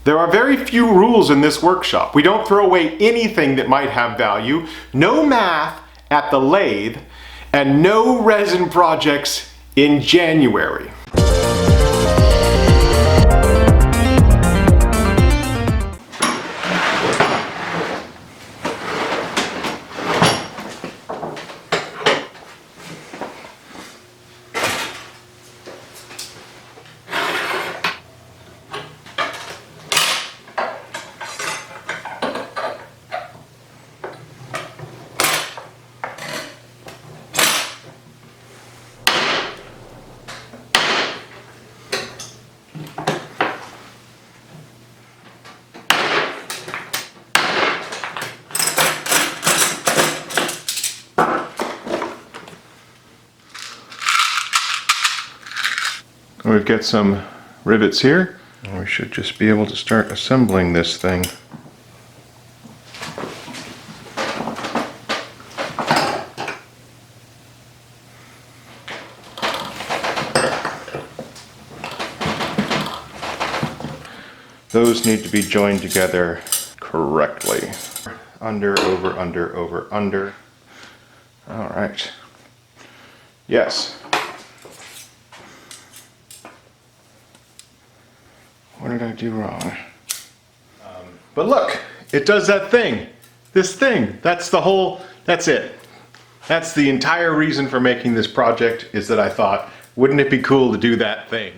There are very few rules in this workshop. We don't throw away anything that might have value, no math at the lathe, and no resin projects in January. We've got some rivets here. We should just be able to start assembling this thing. Those need to be joined together correctly. Under, over, under, over, under. All right. Yes. What did I do wrong? But look, it does that thing. This thing. That's the whole, that's it. That's the entire reason for making this project, is that I thought, wouldn't it be cool to do that thing?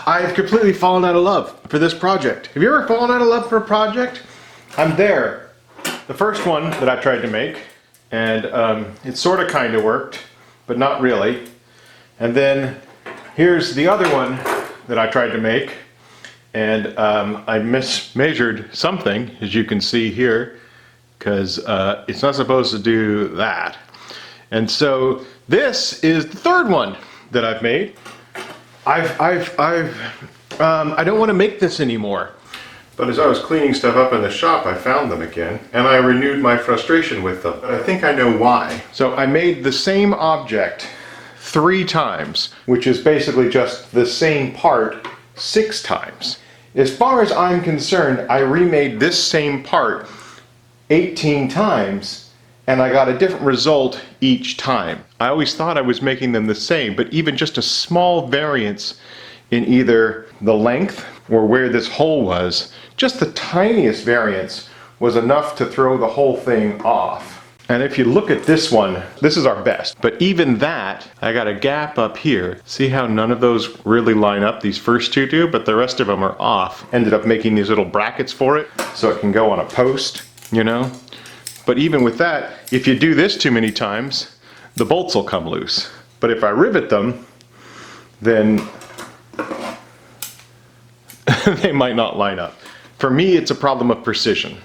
I've completely fallen out of love for this project. Have you ever fallen out of love for a project? I'm there. The first one that I tried to make, and it sort of kind of worked, but not really. And then here's the other one that I tried to make, and I mismeasured something, as you can see here, because it's not supposed to do that. And so this is the third one that I've made. I don't want to make this anymore. But as I was cleaning stuff up in the shop, I found them again, and I renewed my frustration with them. But I think I know why. So I made the same object 3 times, which is basically just the same part 6 times. As far as I'm concerned, I remade this same part 18 times, and I got a different result each time. I always thought I was making them the same, but even just a small variance in either the length or where this hole was, just the tiniest variance was enough to throw the whole thing off. And if you look at this one, this is our best. But even that, I got a gap up here. See how none of those really line up? These first 2 do, but the rest of them are off. Ended up making these little brackets for it so it can go on a post, you know? But even with that, if you do this too many times, the bolts will come loose. But if I rivet them, then they might not line up. For me, it's a problem of precision.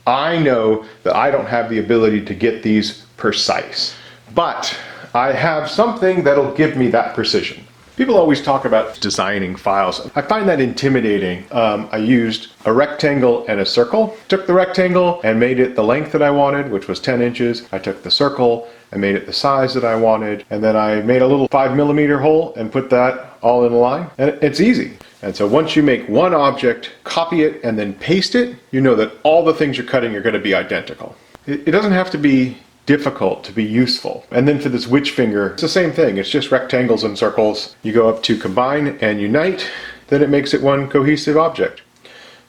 I know that I don't have the ability to get these precise, but I have something that'll give me that precision. People always talk about designing files. I find that intimidating. I used a rectangle and a circle. Took the rectangle and made it the length that I wanted, which was 10 inches. I took the circle and made it the size that I wanted, and then I made a little 5mm hole and put that all in a line, and it's easy. And so once you make one object, copy it, and then paste it, you know that all the things you're cutting are going to be identical. It doesn't have to be difficult to be useful. And then for this witch finger, it's the same thing. It's just rectangles and circles. You go up to combine and unite, then it makes it one cohesive object.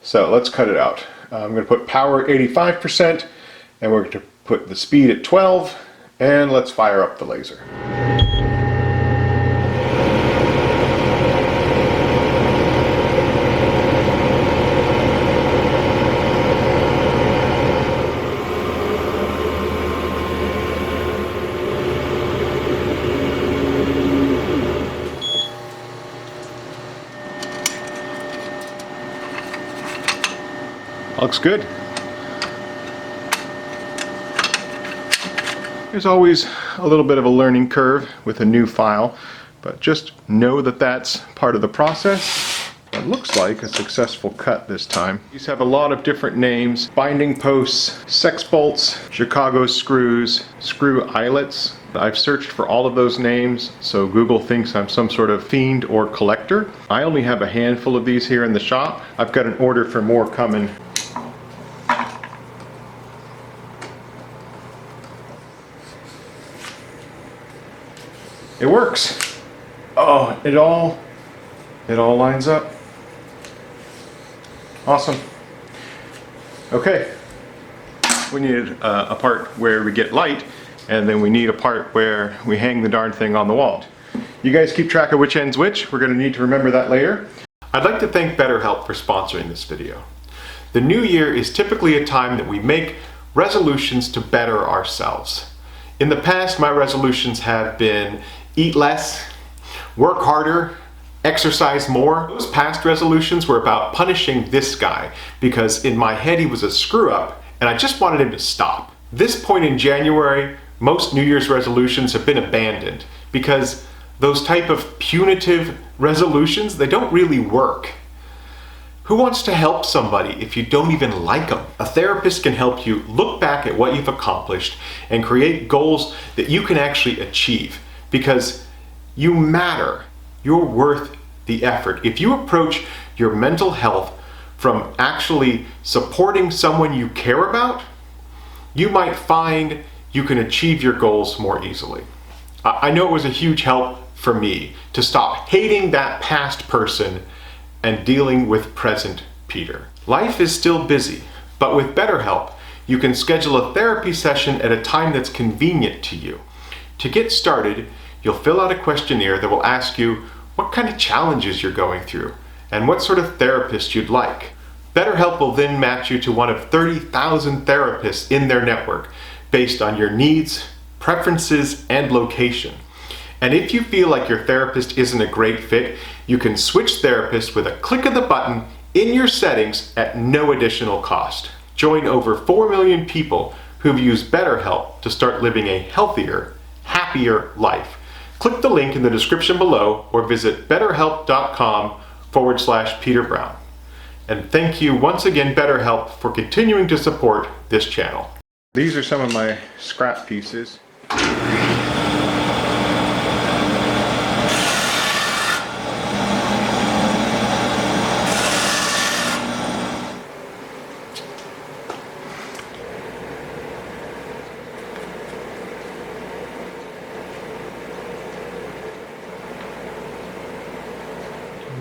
So let's cut it out. I'm going to put power 85%, and we're going to put the speed at 12, and let's fire up the laser. Looks good. There's always a little bit of a learning curve with a new file, but just know that that's part of the process. what looks like a successful cut this time. These have a lot of different names: binding posts, sex bolts, Chicago screws, screw eyelets. I've searched for all of those names, so Google thinks I'm some sort of fiend or collector. I only have a handful of these here in the shop. I've got an order for more coming. It works. Oh, it all lines up. Awesome. Okay. We need a part where we get light, and then we need a part where we hang the darn thing on the wall. You guys keep track of which end's which. We're going to need to remember that later. I'd like to thank BetterHelp for sponsoring this video. The new year is typically a time that we make resolutions to better ourselves. In the past, my resolutions have been eat less, work harder, exercise more. Those past resolutions were about punishing this guy because in my head he was a screw up and I just wanted him to stop. This point in January, most New Year's resolutions have been abandoned because those type of punitive resolutions, they don't really work. Who wants to help somebody if you don't even like them? A therapist can help you look back at what you've accomplished and create goals that you can actually achieve because you matter. You're worth the effort. If you approach your mental health from actually supporting someone you care about, you might find you can achieve your goals more easily. I know it was a huge help for me to stop hating that past person and dealing with present Peter. Life is still busy, but with BetterHelp, you can schedule a therapy session at a time that's convenient to you. To get started, you'll fill out a questionnaire that will ask you what kind of challenges you're going through and what sort of therapist you'd like. BetterHelp will then match you to one of 30,000 therapists in their network based on your needs, preferences, and location. And if you feel like your therapist isn't a great fit, you can switch therapists with a click of the button in your settings at no additional cost. Join over 4 million people who've used BetterHelp to start living a healthier, happier life. Click the link in the description below or visit betterhelp.com/Peter Brown. And thank you once again, BetterHelp, for continuing to support this channel. These are some of my scrap pieces.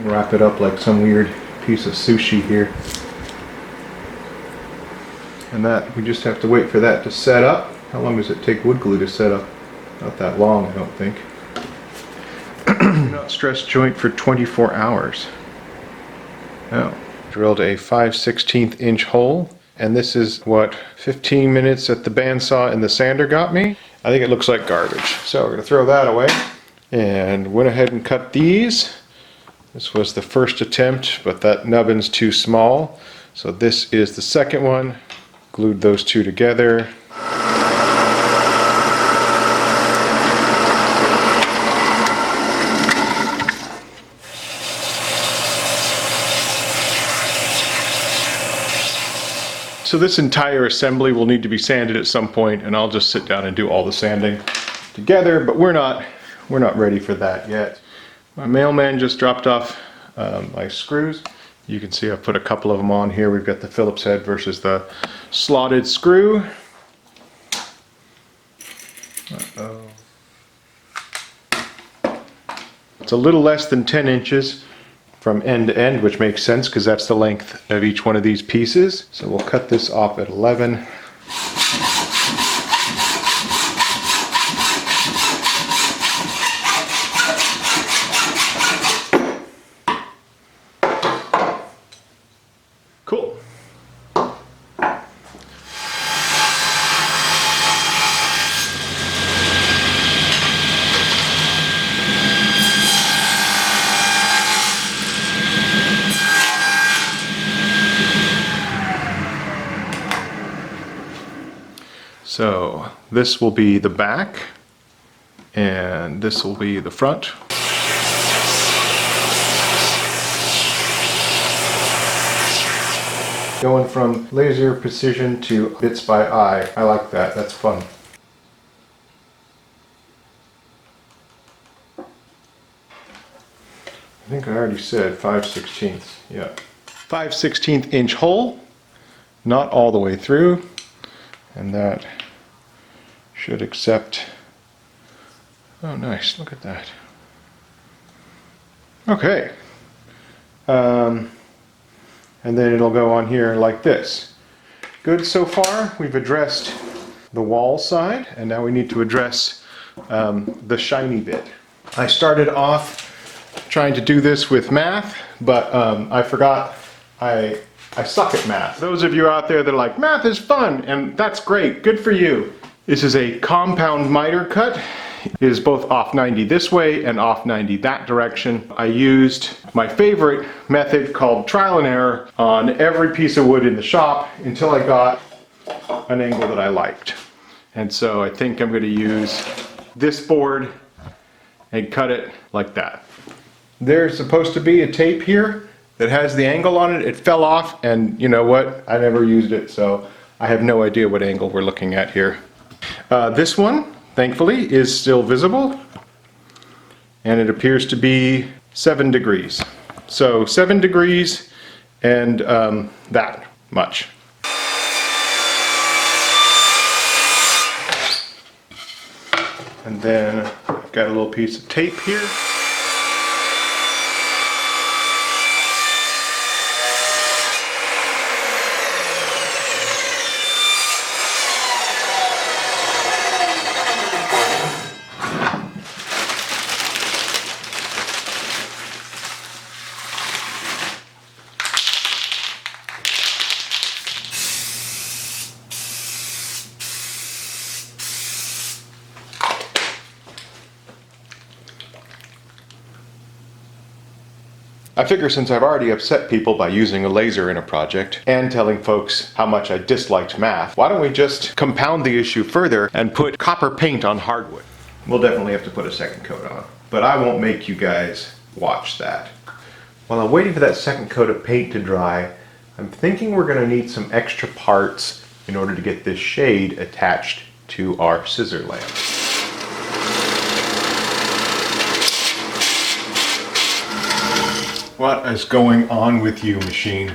Wrap it up like some weird piece of sushi here. And that, we just have to wait for that to set up. How long does it take wood glue to set up? Not that long, I don't think. Not stress joint for 24 hours. Oh. Drilled a 5/16 inch hole, and this is what 15 minutes at the bandsaw and the sander got me. I think it looks like garbage. So we're gonna throw that away. And went ahead and cut these. This was the first attempt, but that nubbin's too small. So this is the second one. Glued those two together. So this entire assembly will need to be sanded at some point, and I'll just sit down and do all the sanding together, but we're not ready for that yet. My mailman just dropped off my screws. You can see I've put a couple of them on here. We've got the Phillips head versus the slotted screw. Uh-oh. It's a little less than 10 inches from end to end, which makes sense because that's the length of each one of these pieces. So we'll cut this off at 11. Cool. So this will be the back, and this will be the front. Going from laser precision to bits by eye. I like that. That's fun. I think I already said 5/16. Yeah. 5/16 inch hole. Not all the way through. And that should accept. Oh, nice. Look at that. Okay. And then it'll go on here like this. Good so far. We've addressed the wall side, and now we need to address the shiny bit. I started off trying to do this with math, but I forgot I suck at math. Those of you out there that are like, math is fun, and that's great, good for you. This is a compound miter cut. It is both off 90 this way and off 90 that direction. I used my favorite method called trial and error on every piece of wood in the shop until I got an angle that I liked. And so I think I'm going to use this board and cut it like that. There's supposed to be a tape here that has the angle on it. It fell off, and you know what? I never used it, so I have no idea what angle we're looking at here. This one, thankfully, is still visible, and it appears to be 7 degrees. So 7 degrees and that much. And then I've got a little piece of tape here. I figure since I've already upset people by using a laser in a project and telling folks how much I disliked math, why don't we just compound the issue further and put copper paint on hardwood? We'll definitely have to put a second coat on, but I won't make you guys watch that. While I'm waiting for that second coat of paint to dry, I'm thinking we're going to need some extra parts in order to get this shade attached to our scissor lamp. What is going on with you, machine?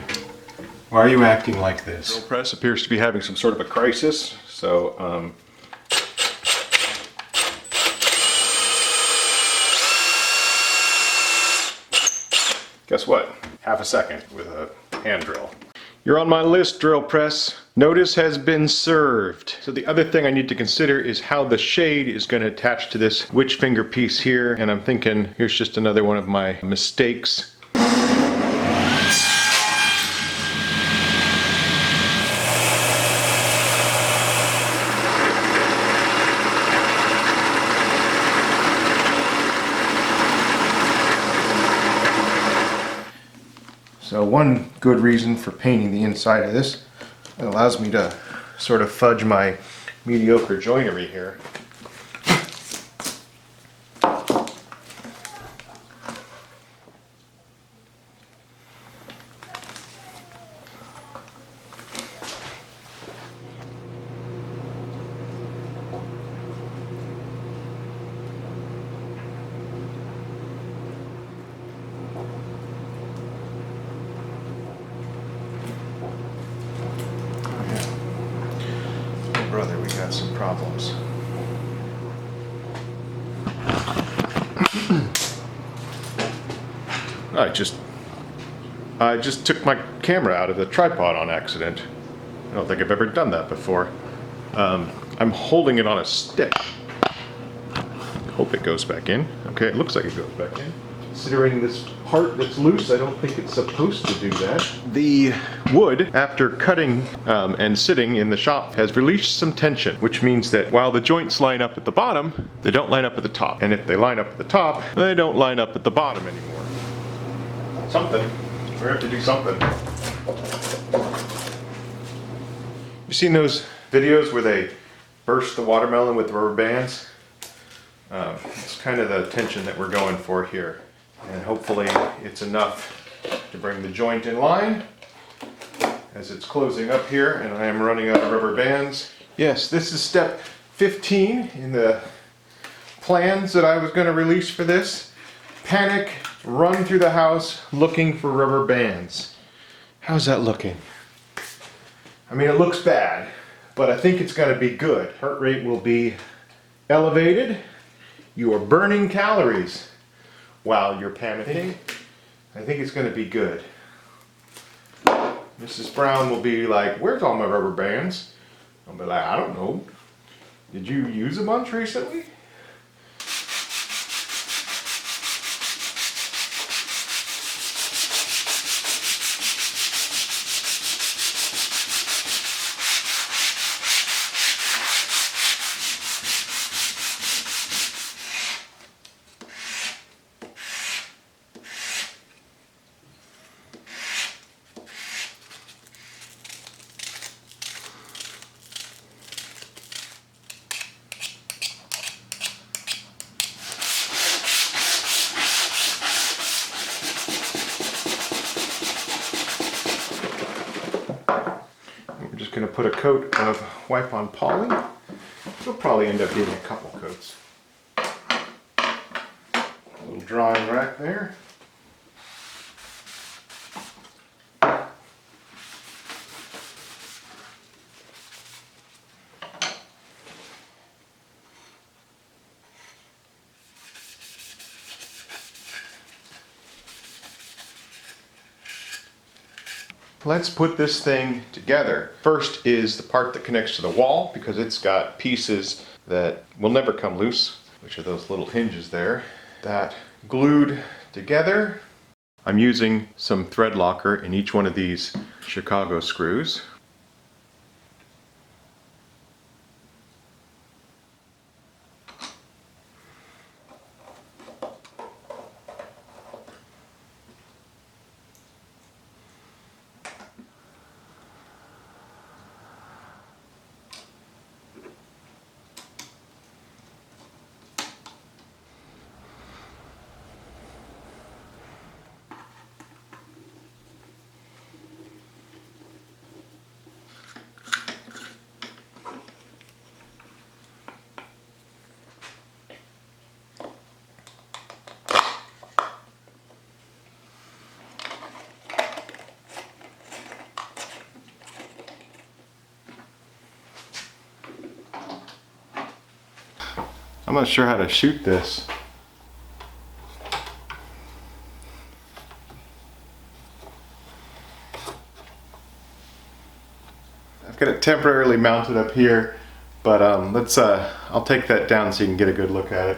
Why are you acting like this? Drill press appears to be having some sort of a crisis, so guess what? Half a second with a hand drill. You're on my list, drill press. Notice has been served. So the other thing I need to consider is how the shade is going to attach to this witch finger piece here, and I'm thinking here's just another one of my mistakes. So one good reason for painting the inside of this, it allows me to sort of fudge my mediocre joinery here. Brother, we got some problems. I just took my camera out of the tripod on accident. I don't think I've ever done that before. I'm holding it on a stick. Hope it goes back in. Okay, it looks like it goes back in. Considering this part that's loose, I don't think it's supposed to do that. The wood, after cutting and sitting in the shop, has released some tension, which means that while the joints line up at the bottom, they don't line up at the top. And if they line up at the top, they don't line up at the bottom anymore. Something. We're going to have to do something. You seen those videos where they burst the watermelon with rubber bands? It's kind of the tension that we're going for here. And hopefully it's enough to bring the joint in line as it's closing up here and I am running out of rubber bands. Yes, this is step 15 in the plans that I was going to release for this. Panic, run through the house looking for rubber bands. How's that looking? I mean, it looks bad, but I think it's going to be good. Heart rate will be elevated. You are burning calories while you're panicking. I think it's going to be good. Mrs. Brown will be like, where's all my rubber bands? I'll be like, I don't know. Did you use a bunch recently? We're just going to put a coat of wipe on poly. We'll probably end up getting a couple coats. A little drying rack there. Let's put this thing together. First is the part that connects to the wall, because it's got pieces that will never come loose, which are those little hinges there, that glued together. I'm using some thread locker in each one of these Chicago screws. I'm not sure how to shoot this. I've got it temporarily mounted up here, but I'll take that down so you can get a good look at it.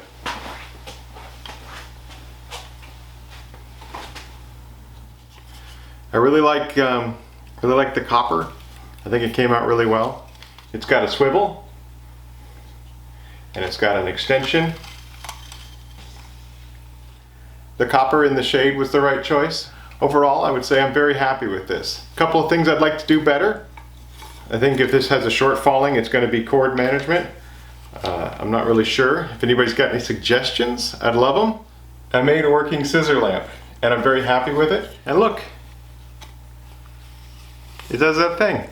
I really like the copper. I think it came out really well. It's got a swivel. And it's got an extension. The copper in the shade was the right choice. Overall, I would say I'm very happy with this. A couple of things I'd like to do better. I think if this has a short falling, it's going to be cord management. I'm not really sure. If anybody's got any suggestions, I'd love them. I made a working scissor lamp, and I'm very happy with it. And look, it does that thing.